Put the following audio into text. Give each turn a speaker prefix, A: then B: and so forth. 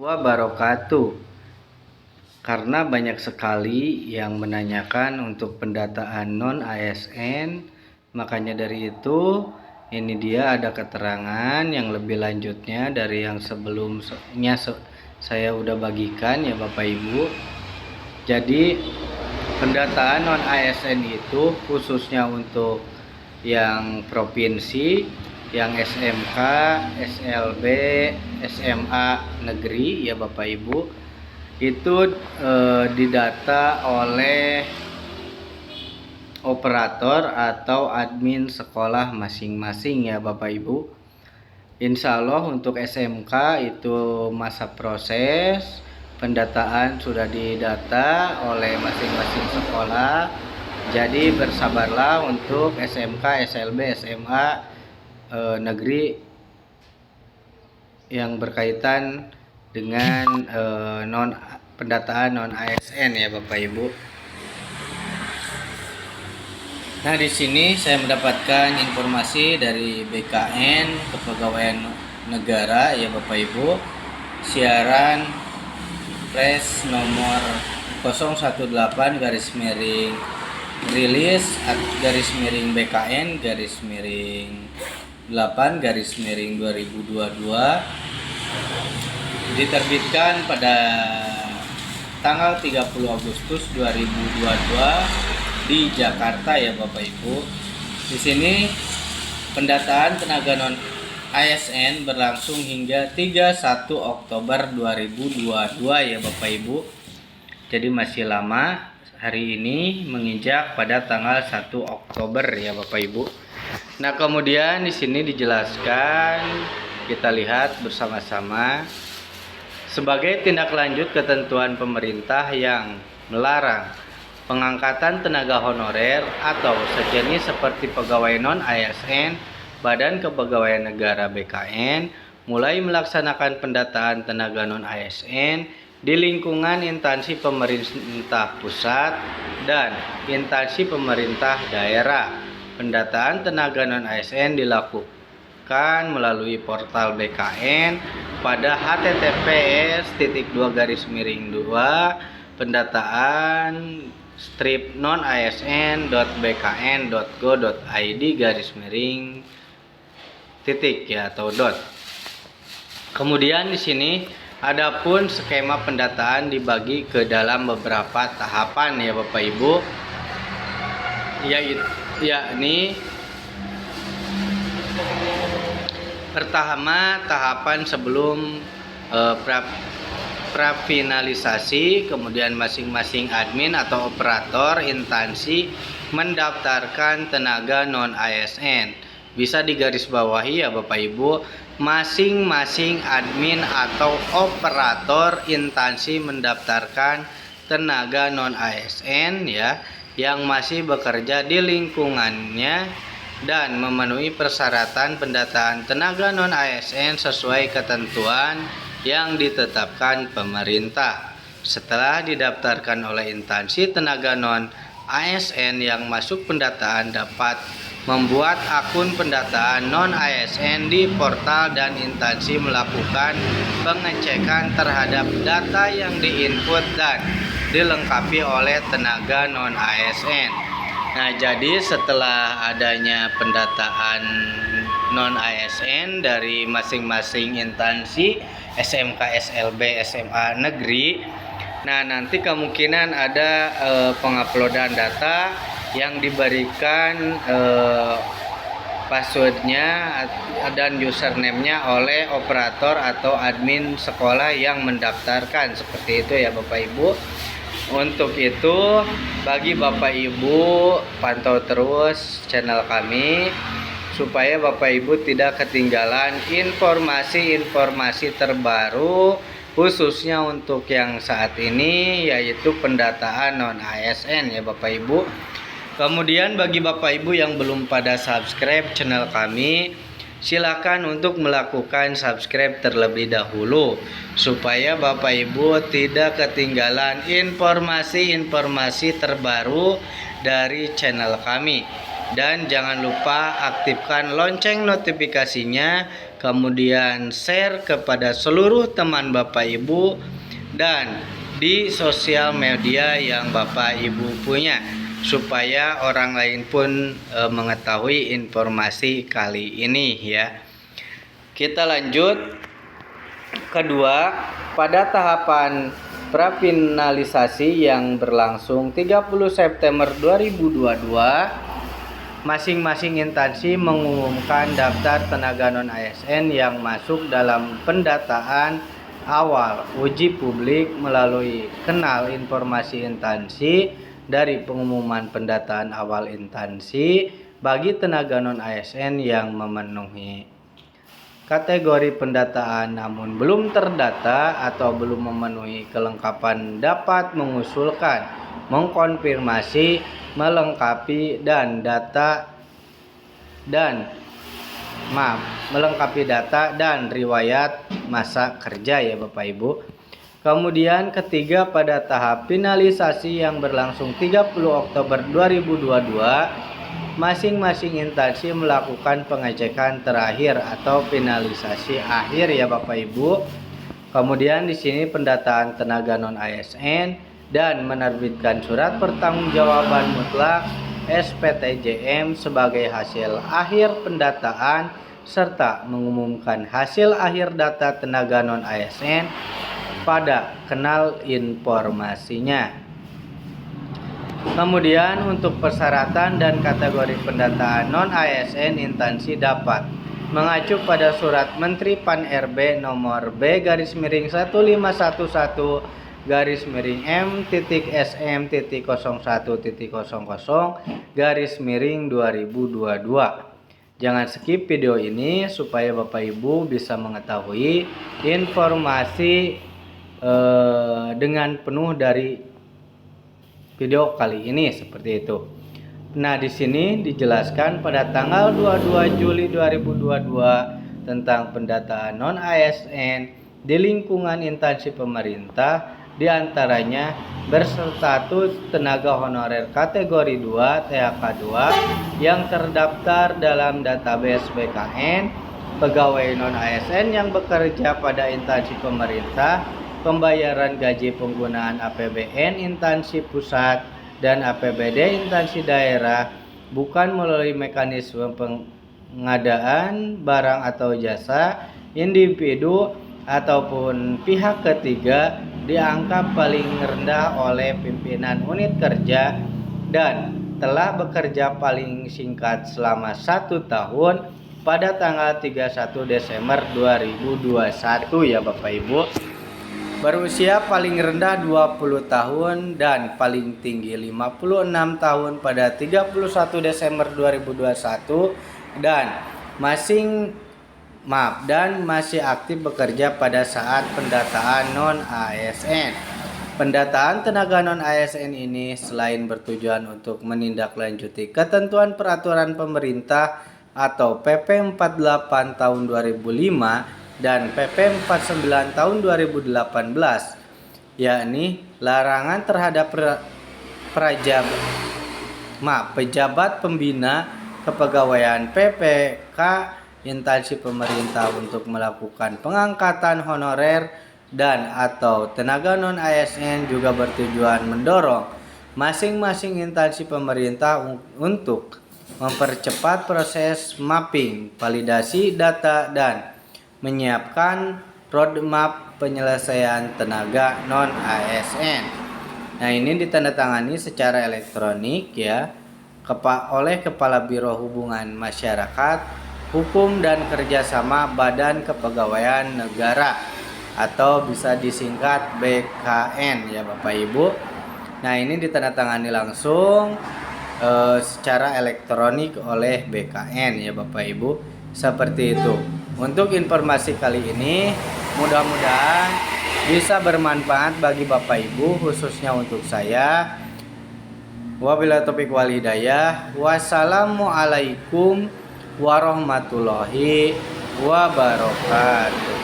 A: Wabarakatuh. Karena banyak sekali yang menanyakan untuk pendataan non ASN, makanya dari itu ini dia ada keterangan yang lebih lanjutnya dari yang sebelumnya saya udah bagikan ya Bapak Ibu. Jadi pendataan non ASN itu khususnya untuk yang provinsi, yang SMK, SLB, SMA negeri ya Bapak Ibu, itu didata oleh operator atau admin sekolah masing-masing ya Bapak Ibu. Insya Allah untuk SMK itu masa proses pendataan sudah didata oleh masing-masing sekolah. Jadi bersabarlah untuk SMK, SLB, SMA negeri yang berkaitan dengan pendataan non ASN ya Bapak Ibu. Nah, di sini saya mendapatkan informasi dari BKN Kepegawaian Negara ya Bapak Ibu. Siaran press nomor 018 garis miring rilis garis miring BKN garis miring 8 garis miring 2022 diterbitkan pada tanggal 30 Agustus 2022 di Jakarta ya Bapak Ibu. Di sini pendataan tenaga non ASN berlangsung hingga 31 Oktober 2022 ya Bapak Ibu. Jadi masih lama, hari ini menginjak pada tanggal 1 Oktober ya Bapak Ibu. Nah, kemudian di sini dijelaskan, kita lihat bersama-sama, sebagai tindak lanjut ketentuan pemerintah yang melarang pengangkatan tenaga honorer atau sejenis seperti pegawai non ASN Badan Kepegawaian Negara BKN mulai melaksanakan pendataan tenaga non ASN di lingkungan instansi pemerintah pusat dan instansi pemerintah daerah. Pendataan tenaga non ASN dilakukan melalui portal BKN pada https://pendataan non-asn.bkn.go.id/ ya atau dot. Kemudian di sini adapun skema pendataan dibagi ke dalam beberapa tahapan ya Bapak Ibu, yakni pertama tahapan sebelum prafinalisasi, kemudian masing-masing admin atau operator instansi mendaftarkan tenaga non ASN. Bisa digarisbawahi ya Bapak Ibu, masing-masing admin atau operator instansi mendaftarkan tenaga non ASN ya yang masih bekerja di lingkungannya dan memenuhi persyaratan pendataan tenaga non ASN sesuai ketentuan yang ditetapkan pemerintah. Setelah didaftarkan oleh instansi, tenaga non ASN yang masuk pendataan dapat membuat akun pendataan non ASN di portal dan instansi melakukan pengecekan terhadap data yang diinput dan dilengkapi oleh tenaga non ASN. Nah, jadi setelah adanya pendataan non ASN dari masing-masing instansi SMK, SLB, SMA negeri, nah nanti kemungkinan ada penguploadan data yang diberikan passwordnya dan username-nya oleh operator atau admin sekolah yang mendaftarkan, seperti itu ya Bapak Ibu. Untuk itu, bagi Bapak Ibu, pantau terus channel kami supaya Bapak Ibu tidak ketinggalan informasi-informasi terbaru, khususnya untuk yang saat ini, yaitu pendataan non ASN ya Bapak Ibu. Kemudian bagi Bapak Ibu yang belum pada subscribe channel kami, silakan untuk melakukan subscribe terlebih dahulu supaya Bapak Ibu tidak ketinggalan informasi-informasi terbaru dari channel kami. Dan jangan lupa aktifkan lonceng notifikasinya, kemudian share kepada seluruh teman Bapak Ibu dan di sosial media yang Bapak Ibu punya, supaya orang lain pun mengetahui informasi kali ini ya. Kita lanjut. Kedua, pada tahapan prafinalisasi yang berlangsung 30 September 2022, masing-masing instansi mengumumkan daftar tenaga non-ASN yang masuk dalam pendataan awal uji publik melalui kanal informasi instansi dari pengumuman pendataan awal instansi bagi tenaga non-ASN yang memenuhi kategori pendataan namun belum terdata atau belum memenuhi kelengkapan dapat mengusulkan, mengkonfirmasi, melengkapi data dan riwayat masa kerja ya Bapak Ibu. Kemudian ketiga, pada tahap finalisasi yang berlangsung 30 Oktober 2022, masing-masing instansi melakukan pengecekan terakhir atau finalisasi akhir ya Bapak Ibu. Kemudian di sini pendataan tenaga non-ASN dan menerbitkan surat pertanggungjawaban mutlak SPTJM sebagai hasil akhir pendataan serta mengumumkan hasil akhir data tenaga non-ASN pada kanal informasinya. Kemudian untuk persyaratan dan kategori pendataan non-ASN, instansi dapat mengacu pada surat Menteri Pan-RB nomor B-1521-M.SM.01.00/2022. Jangan skip video ini supaya Bapak Ibu bisa mengetahui informasi dengan penuh dari video kali ini seperti itu. Nah, di sini dijelaskan pada tanggal 22 Juli 2022 tentang pendataan non-ASN di lingkungan instansi pemerintah, diantaranya berstatus tenaga honorer kategori 2 THK 2 yang terdaftar dalam database BKN, pegawai non-ASN yang bekerja pada instansi pemerintah, pembayaran gaji penggunaan APBN instansi pusat dan APBD instansi daerah bukan melalui mekanisme pengadaan barang atau jasa individu ataupun pihak ketiga dianggap paling rendah oleh pimpinan unit kerja dan telah bekerja paling singkat selama 1 tahun pada tanggal 31 Desember 2021 ya Bapak Ibu. Berusia paling rendah 20 tahun dan paling tinggi 56 tahun pada 31 Desember 2021 dan masih aktif bekerja pada saat pendataan non-ASN. Pendataan tenaga non-ASN ini selain bertujuan untuk menindaklanjuti ketentuan peraturan pemerintah atau PP 48 tahun 2005 dan PP 49 tahun 2018, yakni larangan terhadap pejabat pembina kepegawaian PPK instansi pemerintah untuk melakukan pengangkatan honorer dan atau tenaga non-ASN juga bertujuan mendorong masing-masing instansi pemerintah untuk mempercepat proses mapping, validasi data dan menyiapkan roadmap penyelesaian tenaga non-ASN. Nah, ini ditandatangani secara elektronik ya oleh Kepala Biro Hubungan Masyarakat, Hukum dan Kerjasama Badan Kepegawaian Negara atau bisa disingkat BKN ya Bapak Ibu. Nah, ini ditandatangani langsung secara elektronik oleh BKN ya Bapak Ibu. Seperti itu. Untuk informasi kali ini mudah-mudahan bisa bermanfaat bagi Bapak Ibu, khususnya untuk saya. Wabillahi taufiq wal hidayah. Wassalamualaikum warahmatullahi wabarakatuh.